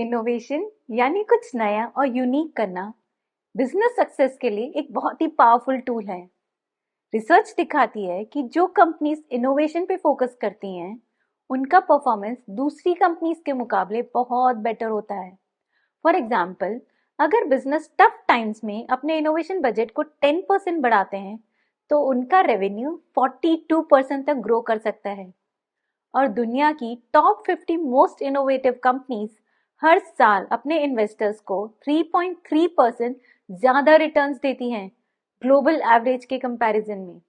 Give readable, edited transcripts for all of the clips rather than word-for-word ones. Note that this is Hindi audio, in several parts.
इनोवेशन यानी कुछ नया और यूनिक करना बिजनेस सक्सेस के लिए एक बहुत ही पावरफुल टूल है। रिसर्च दिखाती है कि जो कंपनीज इनोवेशन पे फोकस करती हैं, उनका परफॉर्मेंस दूसरी कंपनीज के मुकाबले बहुत बेटर होता है। फॉर एग्जाम्पल, अगर बिजनेस टफ टाइम्स में अपने इनोवेशन बजट को 10% बढ़ाते हैं, तो उनका रेवेन्यू 42% तक ग्रो कर सकता है। और दुनिया की टॉप 50 मोस्ट इनोवेटिव कंपनीज हर साल अपने इन्वेस्टर्स को 3.3% ज्यादा रिटर्न्स देती हैं ग्लोबल एवरेज के कंपैरिजन में।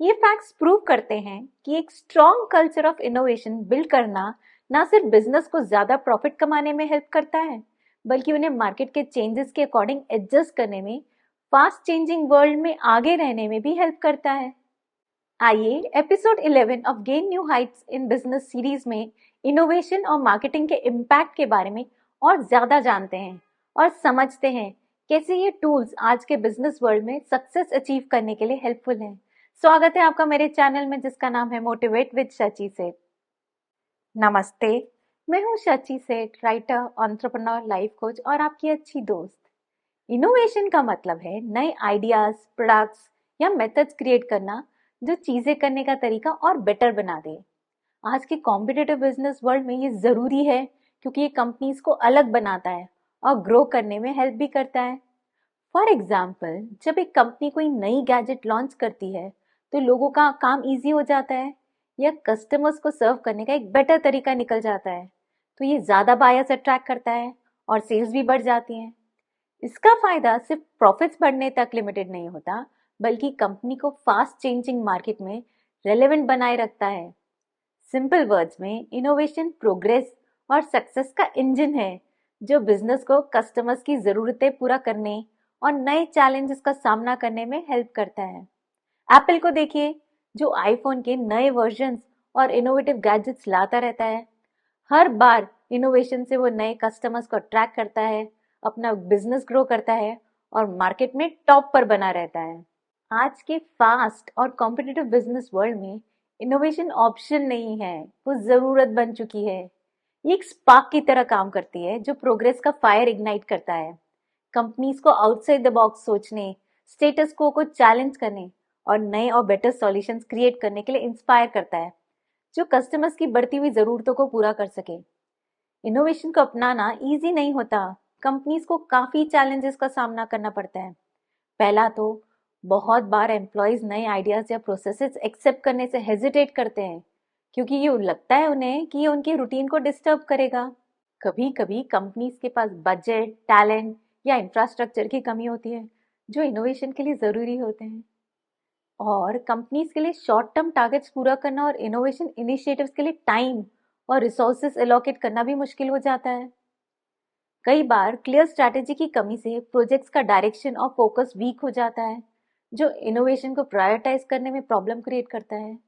ये फैक्ट्स प्रूव करते हैं कि एक strong culture of innovation build करना ना सिर्फ बिजनेस को ज्यादा प्रॉफिट कमाने में हेल्प करता है, बल्कि उन्हें मार्केट के चेंजेस के अकॉर्डिंग एडजस्ट करने में, फास्ट चेंजिंग वर्ल्ड में आगे रहने में भी हेल्प करता है। आइए episode 11 of gain new heights in business series में इनोवेशन और मार्केटिंग के इम्पैक्ट के बारे में और ज्यादा जानते हैं और समझते हैं कैसे ये टूल्स आज के बिजनेस वर्ल्ड में सक्सेस अचीव करने के लिए हेल्पफुल हैं। स्वागत है आपका मेरे चैनल में, जिसका नाम है मोटिवेट विद शची सेठ। नमस्ते, मैं हूँ शची सेठ, राइटर, एंटरप्रेन्योर, लाइफ कोच और आपकी अच्छी दोस्त। इनोवेशन का मतलब है नए आइडियाज, प्रोडक्ट्स या मेथड्स क्रिएट करना जो चीजें करने का तरीका और बेटर बना दे। आज के कॉम्पिटिटिव बिजनेस वर्ल्ड में ये जरूरी है, क्योंकि ये कंपनीज को अलग बनाता है और ग्रो करने में हेल्प भी करता है। फॉर एग्जाम्पल, जब एक कंपनी कोई नई गैजेट लॉन्च करती है, तो लोगों का काम इजी हो जाता है या कस्टमर्स को सर्व करने का एक बेटर तरीका निकल जाता है, तो ये ज्यादा बायर्स अट्रैक्ट करता है और सेल्स भी बढ़ जाती हैं। इसका फायदा सिर्फ प्रॉफिट्स बढ़ने तक लिमिटेड नहीं होता, बल्कि कंपनी को फास्ट चेंजिंग मार्केट में रेलेवेंट बनाए रखता है। सिंपल वर्ड्स में, इनोवेशन प्रोग्रेस और सक्सेस का इंजन है, जो बिजनेस को कस्टमर्स की जरूरतें पूरा करने और नए चैलेंजेस का सामना करने में हेल्प करता है। एप्पल को देखिए, जो आईफोन के नए वर्जन्स और इनोवेटिव गैजेट्स लाता रहता है। हर बार इनोवेशन से वो नए कस्टमर्स को अट्रैक्ट करता है, अपना बिजनेस ग्रो करता है और मार्केट में टॉप पर बना रहता है। आज के फास्ट और कॉम्पिटिटिव बिजनेस वर्ल्ड में इनोवेशन ऑप्शन नहीं है, वो जरूरत बन चुकी है। ये एक स्पार्क की तरह काम करती है, जो प्रोग्रेस का फायर इग्नाइट करता है। कंपनीज को आउटसाइड द बॉक्स सोचने, स्टेटस को चैलेंज करने और नए और बेटर सॉल्यूशंस क्रिएट करने के लिए इंस्पायर करता है, जो कस्टमर्स की बढ़ती हुई जरूरतों को पूरा कर सके। इनोवेशन को अपनाना इजी नहीं होता। कंपनीज को काफी चैलेंजेस का सामना करना पड़ता है। पहला तो बहुत बार एम्प्लॉयज नए आइडियाज या प्रोसेसेस एक्सेप्ट करने से हेजिटेट करते हैं, क्योंकि ये लगता है उन्हें कि ये उनकी रूटीन को डिस्टर्ब करेगा। कभी कभी कंपनीज के पास बजट, टैलेंट या इंफ्रास्ट्रक्चर की कमी होती है, जो इनोवेशन के लिए जरूरी होते हैं। और कंपनीज के लिए शॉर्ट टर्म टारगेट्स पूरा करना और इनोवेशन इनिशिएटिव्स के लिए टाइम और रिसोर्सेस एलोकेट करना भी मुश्किल हो जाता है। कई बार क्लियर स्ट्रैटेजी की कमी से प्रोजेक्ट्स का डायरेक्शन और फोकस वीक हो जाता है, जो इनोवेशन को प्रायोरिटाइज करने में प्रॉब्लम क्रिएट करता है।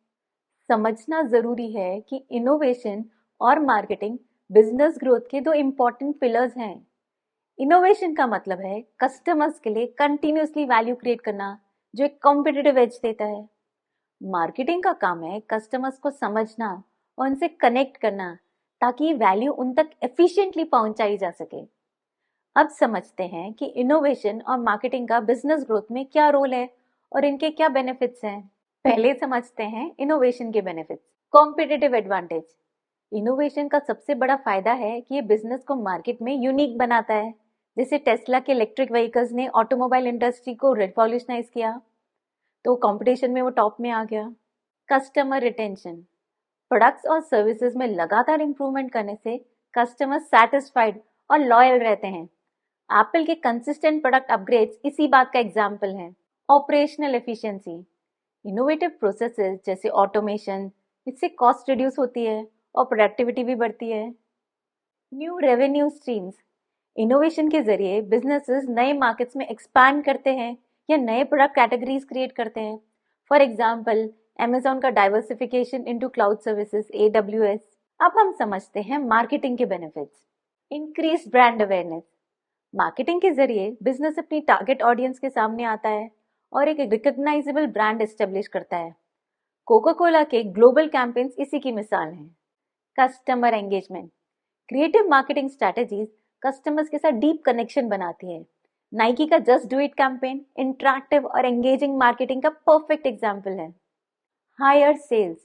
समझना जरूरी है कि इनोवेशन और मार्केटिंग बिजनेस ग्रोथ के दो इम्पोर्टेंट पिलर्स हैं। इनोवेशन का मतलब है कस्टमर्स के लिए कंटिन्यूसली वैल्यू क्रिएट करना, जो एक कॉम्पिटिटिव एज देता है। मार्केटिंग का काम है कस्टमर्स को समझना और उनसे कनेक्ट करना, ताकि वैल्यू उन तक एफिशिएंटली पहुंचाई जा सके। अब समझते हैं कि इनोवेशन और मार्केटिंग का बिजनेस ग्रोथ में क्या रोल है और इनके क्या बेनिफिट्स हैं। पहले समझते हैं इनोवेशन के बेनिफिट्स। Competitive advantage. इनोवेशन का सबसे बड़ा फायदा है कि ये बिजनेस को मार्केट में यूनिक बनाता है। जैसे टेस्ला के इलेक्ट्रिक व्हीकल्स ने ऑटोमोबाइल इंडस्ट्री को रिवॉल्यूशनाइज किया, तो कंपटीशन में वो टॉप में आ गया। Customer retention. प्रोडक्ट्स और सर्विसेज में लगातार इंप्रूवमेंट करने से कस्टमर सेटिस्फाइड और लॉयल रहते हैं। एप्पल के कंसिस्टेंट प्रोडक्ट अपग्रेड्स इसी बात का एग्जाम्पल हैं। Operational efficiency. इनोवेटिव प्रोसेसेस जैसे ऑटोमेशन, इससे कॉस्ट रिड्यूस होती है और प्रोडक्टिविटी भी बढ़ती है। New revenue streams. इनोवेशन के जरिए बिजनेसेस नए मार्केट्स में एक्सपैंड करते हैं या नए प्रोडक्ट कैटेगरीज क्रिएट करते हैं। फॉर एग्जाम्पल, Amazon का diversification into cloud services AWS। अब हम समझते हैं मार्केटिंग के benefits. Increase brand awareness. Marketing के जरिए बिजनेस अपनी टारगेट ऑडियंस के सामने आता है और एक रिकॉग्नाइजेबल ब्रांड एस्टेब्लिश करता है। कोका कोला के ग्लोबल कैंपेन्स इसी की मिसाल हैं। Customer engagement. Creative marketing strategies customers के साथ डीप कनेक्शन बनाती है। नाइकी का just do it campaign interactive और एंगेजिंग मार्केटिंग का परफेक्ट एग्जाम्पल है। हायर सेल्स,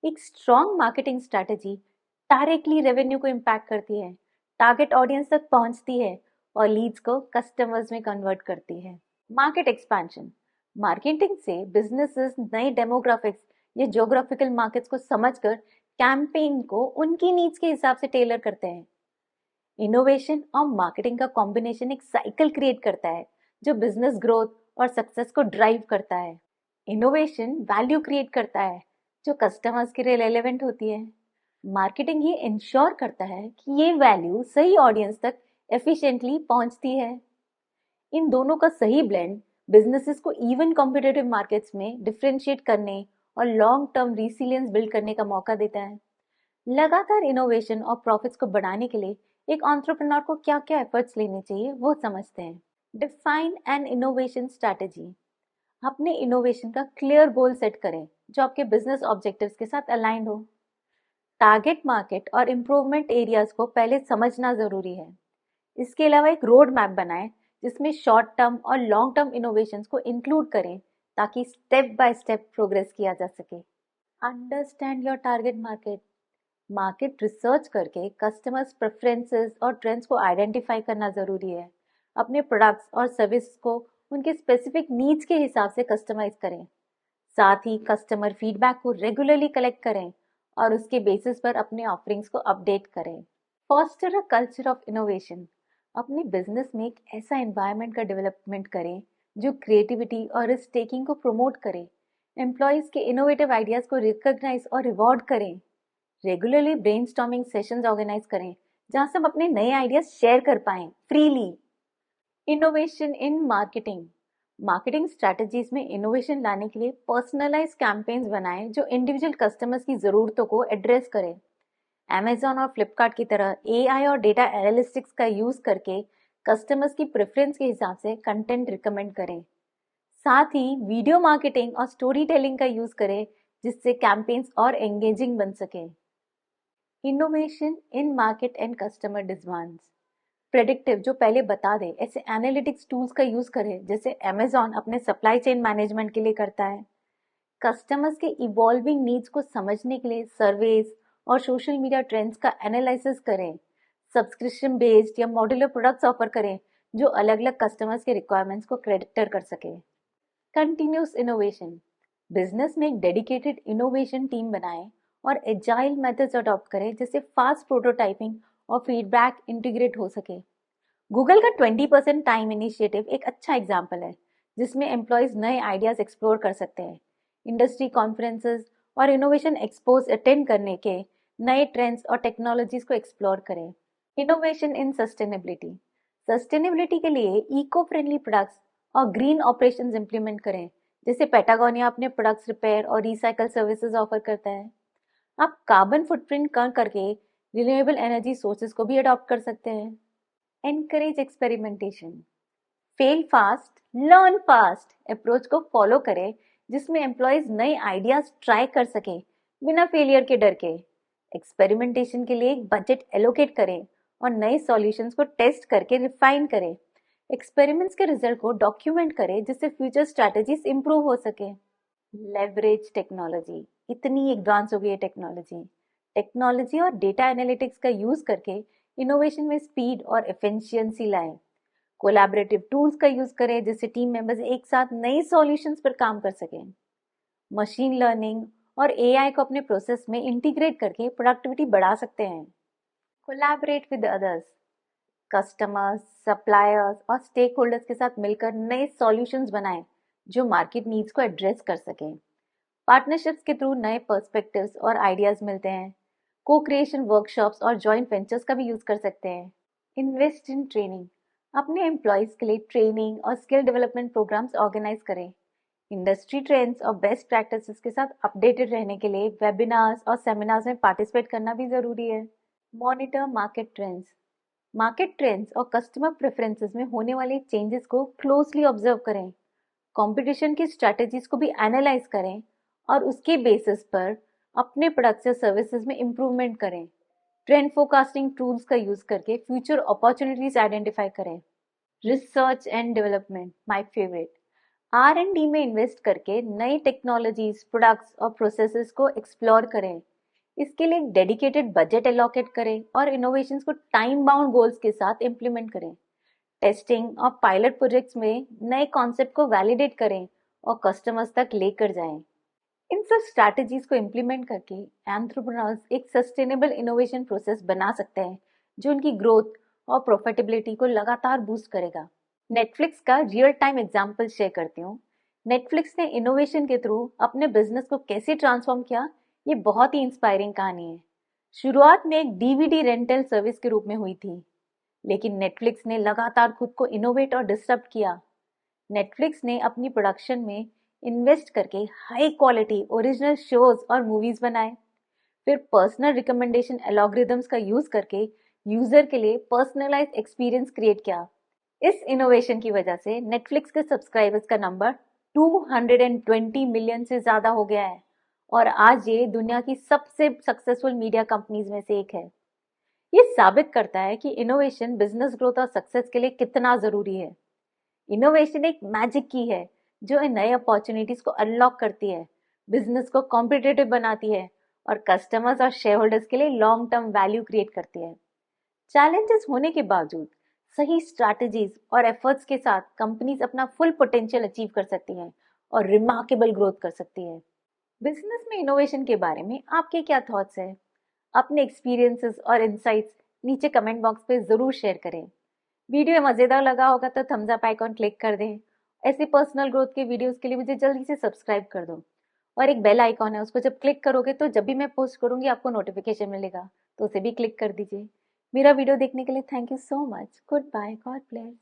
एक strong marketing strategy directly revenue को इम्पैक्ट करती है, टारगेट ऑडियंस तक पहुंचती है और लीड्स को कस्टमर्स में कन्वर्ट करती है। मार्केट एक्सपेंशन, मार्केटिंग से बिजनेसेस नए डेमोग्राफिक्स या ज्योग्राफिकल मार्केट्स को समझकर कैंपेन को उनकी नीड्स के हिसाब से टेलर करते हैं। इनोवेशन और मार्केटिंग का कॉम्बिनेशन एक साइकिल क्रिएट करता है जो बिजनेस ग्रोथ और सक्सेस को ड्राइव करता है। इनोवेशन वैल्यू क्रिएट करता है जो कस्टमर्स के लिए रेलेवेंट होती है। मार्केटिंग ये इंश्योर करता है कि ये वैल्यू सही ऑडियंस तक एफिशिएंटली पहुंचती है। इन दोनों का सही ब्लेंड बिजनेसेस को इवन कॉम्पिटिटिव मार्केट्स में डिफरेंशिएट करने और लॉन्ग टर्म रिसिलियंस बिल्ड करने का मौका देता है। लगातार इनोवेशन और प्रॉफिट्स को बढ़ाने के लिए एक एंटरप्रेन्योर को क्या क्या एफर्ट्स लेने चाहिए वो समझते हैं। डिफाइन एन इनोवेशन स्ट्रैटेजी, अपने इनोवेशन का क्लियर गोल सेट करें जो आपके बिजनेस ऑब्जेक्टिव्स के साथ अलाइंड हो। टारगेट मार्केट और इम्प्रूवमेंट एरियाज को पहले समझना जरूरी है। इसके अलावा एक रोड मैप बनाएं जिसमें शॉर्ट टर्म और लॉन्ग टर्म इनोवेशंस को इंक्लूड करें ताकि स्टेप बाय स्टेप प्रोग्रेस किया जा सके। Understand your target market, market research करके कस्टमर्स प्रेफरेंसेस और ट्रेंड्स को आइडेंटिफाई करना जरूरी है। अपने प्रोडक्ट्स और सर्विस को उनके स्पेसिफिक नीड्स के हिसाब से कस्टमाइज करें। साथ ही कस्टमर फीडबैक को रेगुलरली कलेक्ट करें और उसके बेसिस पर अपने ऑफरिंग्स को अपडेट करें। Foster a culture of innovation, अपने बिजनेस में एक ऐसा एनवायरनमेंट का डेवलपमेंट करें जो क्रिएटिविटी और रिस्क टेकिंग को प्रमोट करे। एम्प्लॉयज के इनोवेटिव आइडियाज को रिकॉग्नाइज और रिवॉर्ड करें। रेगुलरली ब्रेनस्टॉर्मिंग सेशंस ऑर्गेनाइज करें जहां सब अपने नए आइडियाज शेयर कर पाएं freely. Innovation in marketing, marketing strategies में इनोवेशन लाने के लिए पर्सनलाइज कैंपेन्स बनाएं जो इंडिविजुअल कस्टमर्स की ज़रूरतों को एड्रेस करें। अमेजॉन और फ्लिपकार्ट की तरह एआई और डेटा एनालिटिक्स का यूज़ करके कस्टमर्स की प्रेफरेंस के हिसाब से कंटेंट रिकमेंड करें। साथ ही वीडियो मार्केटिंग और स्टोरी टेलिंग का यूज़ करें जिससे कैंपेन्स और एंगेजिंग बन सके। Innovation in market and customer demands, predictive जो पहले बता दे ऐसे एनालिटिक्स टूल्स का यूज करें जैसे अमेजॉन अपने सप्लाई चेन मैनेजमेंट के लिए करता है। कस्टमर्स के इवॉल्विंग नीड्स को समझने के लिए सर्वेज और सोशल मीडिया ट्रेंड्स का एनालिसिस करें। सब्सक्रिप्शन बेस्ड या मॉड्यूलर प्रोडक्ट्स ऑफर करें जो अलग अलग कस्टमर्स के रिक्वायरमेंट्स को कैटर कर सके। कंटिन्यूस इनोवेशन, बिजनेस में एक डेडिकेटेड इनोवेशन टीम बनाएं और एजाइल मेथड्स अडॉप्ट करें जिससे फास्ट प्रोटोटाइपिंग और फीडबैक इंटीग्रेट हो सके। गूगल का 20% टाइम इनिशिएटिव एक अच्छा एग्जाम्पल है जिसमें एम्प्लॉयज नए आइडियाज एक्सप्लोर कर सकते हैं। इंडस्ट्री कॉन्फ्रेंसेस और इनोवेशन एक्सपोज अटेंड करने के नए ट्रेंड्स और टेक्नोलॉजीज को एक्सप्लोर करें। इनोवेशन इन सस्टेनेबिलिटी, सस्टेनेबिलिटी के लिए इको फ्रेंडली प्रोडक्ट्स और ग्रीन ऑपरेशंस इंप्लीमेंट करें जैसे पेटागोनिया अपने प्रोडक्ट्स रिपेयर और रिसाइकल सर्विसेज ऑफर करता है। आप कार्बन फुटप्रिंट कम करके रिन्यूएबल एनर्जी सोर्सेज को भी अडॉप्ट कर सकते हैं। Encourage experimentation, fail fast learn fast approach को फॉलो करें जिसमें एम्प्लॉयज नए आइडियाज ट्राई कर सकें बिना फेलियर के डर के। एक्सपेरिमेंटेशन के लिए एक बजट एलोकेट करें और नए सॉल्यूशंस को टेस्ट करके रिफाइन करें। एक्सपेरिमेंट्स के रिजल्ट को डॉक्यूमेंट करें जिससे फ्यूचर स्ट्रैटेजीज इंप्रूव हो सके। लेवरेज टेक्नोलॉजी, इतनी एडवांस हो गई है टेक्नोलॉजी और डेटा एनालिटिक्स का यूज करके इनोवेशन में स्पीड और एफिशिएंसी लाएं। कोलैबोरेटिव टूल्स का यूज करें जिससे टीम मेंबर्स एक साथ नए सॉल्यूशंस पर काम कर सकें। मशीन लर्निंग और एआई को अपने प्रोसेस में इंटीग्रेट करके प्रोडक्टिविटी बढ़ा सकते हैं। Collaborate with others, customers, suppliers और स्टेक होल्डर्स के साथ मिलकर नए सॉल्यूशंस बनाएं जो मार्केट नीड्स को एड्रेस कर सकें। पार्टनरशिप्स के थ्रू नए पर्सपेक्टिव्स और आइडियाज मिलते हैं। को क्रिएशन वर्कशॉप्स और जॉइंट वेंचर्स का भी यूज कर सकते हैं। इन्वेस्ट इन ट्रेनिंग, अपने एम्प्लॉयज के लिए ट्रेनिंग और स्किल डेवलपमेंट प्रोग्राम्स ऑर्गेनाइज करें। इंडस्ट्री ट्रेंड्स और बेस्ट प्रैक्टिसेस के साथ अपडेटेड रहने के लिए वेबिनार्स और सेमिनार्स में पार्टिसिपेट करना भी जरूरी है। मॉनिटर मार्केट ट्रेंड्स और कस्टमर प्रेफरेंसेस में होने वाले चेंजेस को क्लोजली ऑब्जर्व करें। कंपटीशन की स्ट्रैटेजीज को भी एनालाइज करें और उसके बेसिस पर अपने प्रोडक्ट्स या सर्विसेज में इम्प्रूवमेंट करें। ट्रेंड फोरकास्टिंग टूल्स का यूज करके फ्यूचर अपॉर्चुनिटीज आइडेंटिफाई करें। Research and development, my favourite. R&D में इन्वेस्ट करके नई टेक्नोलॉजीज, प्रोडक्ट्स और प्रोसेसेस को एक्सप्लोर करें। इसके लिए एक डेडिकेटेड बजट एलोकेट करें और इनोवेशंस को टाइम बाउंड गोल्स के साथ इम्प्लीमेंट करें। टेस्टिंग और पायलट प्रोजेक्ट्स में नए कॉन्सेप्ट को वैलिडेट करें और कस्टमर्स तक लेकर जाएं। इन सब स्ट्रैटेजीज को इम्प्लीमेंट करके एंटरप्रेन्योर्स एक सस्टेनेबल इनोवेशन प्रोसेस बना सकते हैं जो उनकी ग्रोथ और प्रॉफिटेबिलिटी को लगातार बूस्ट करेगा। नेटफ्लिक्स का रियल टाइम एग्जाम्पल शेयर करती हूँ। नेटफ्लिक्स ने इनोवेशन के थ्रू अपने बिजनेस को कैसे ट्रांसफॉर्म किया, ये बहुत ही इंस्पायरिंग कहानी है। शुरुआत में एक DVD रेंटल सर्विस के रूप में हुई थी, लेकिन नेटफ्लिक्स ने लगातार खुद को इनोवेट और डिस्टर्ब किया। नेटफ्लिक्स ने अपनी प्रोडक्शन में इन्वेस्ट करके हाई क्वालिटी ओरिजिनल शोज और मूवीज बनाए। फिर पर्सनल रिकमेंडेशन एल्गोरिदम्स का यूज करके यूजर के लिए पर्सनलाइज्ड एक्सपीरियंस क्रिएट किया। इस इनोवेशन की वजह से नेटफ्लिक्स के सब्सक्राइबर्स का नंबर 220 मिलियन से ज्यादा हो गया है और आज ये दुनिया की सबसे सक्सेसफुल मीडिया कंपनीज में से एक है। ये साबित करता है कि इनोवेशन बिजनेस ग्रोथ और सक्सेस के लिए कितना जरूरी है। इनोवेशन एक मैजिक की है जो इन नए अपॉर्चुनिटीज को अनलॉक करती है, बिजनेस को कॉम्पिटिटिव बनाती है और कस्टमर्स और शेयर होल्डर्स के लिए लॉन्ग टर्म वैल्यू क्रिएट करती है। चैलेंजेस होने के बावजूद सही स्ट्रैटेजीज और एफर्ट्स के साथ कंपनीज अपना फुल पोटेंशियल अचीव कर सकती हैं और रिमार्केबल ग्रोथ कर सकती है। बिजनेस में इनोवेशन के बारे में आपके क्या थॉट्स हैं? अपने एक्सपीरियंसेस और इनसाइट्स नीचे कमेंट बॉक्स पे जरूर शेयर करें। वीडियो मजेदार लगा होगा तो थम्स अप आइकॉन क्लिक कर दें। ऐसे पर्सनल ग्रोथ के वीडियोस के लिए मुझे जल्दी से सब्सक्राइब कर दो और एक बेल आइकॉन है, उसको जब क्लिक करोगे तो जब भी मैं पोस्ट करूंगी आपको नोटिफिकेशन मिलेगा, तो उसे भी क्लिक कर दीजिए। मेरा वीडियो देखने के लिए thank you so much. Goodbye, god bless.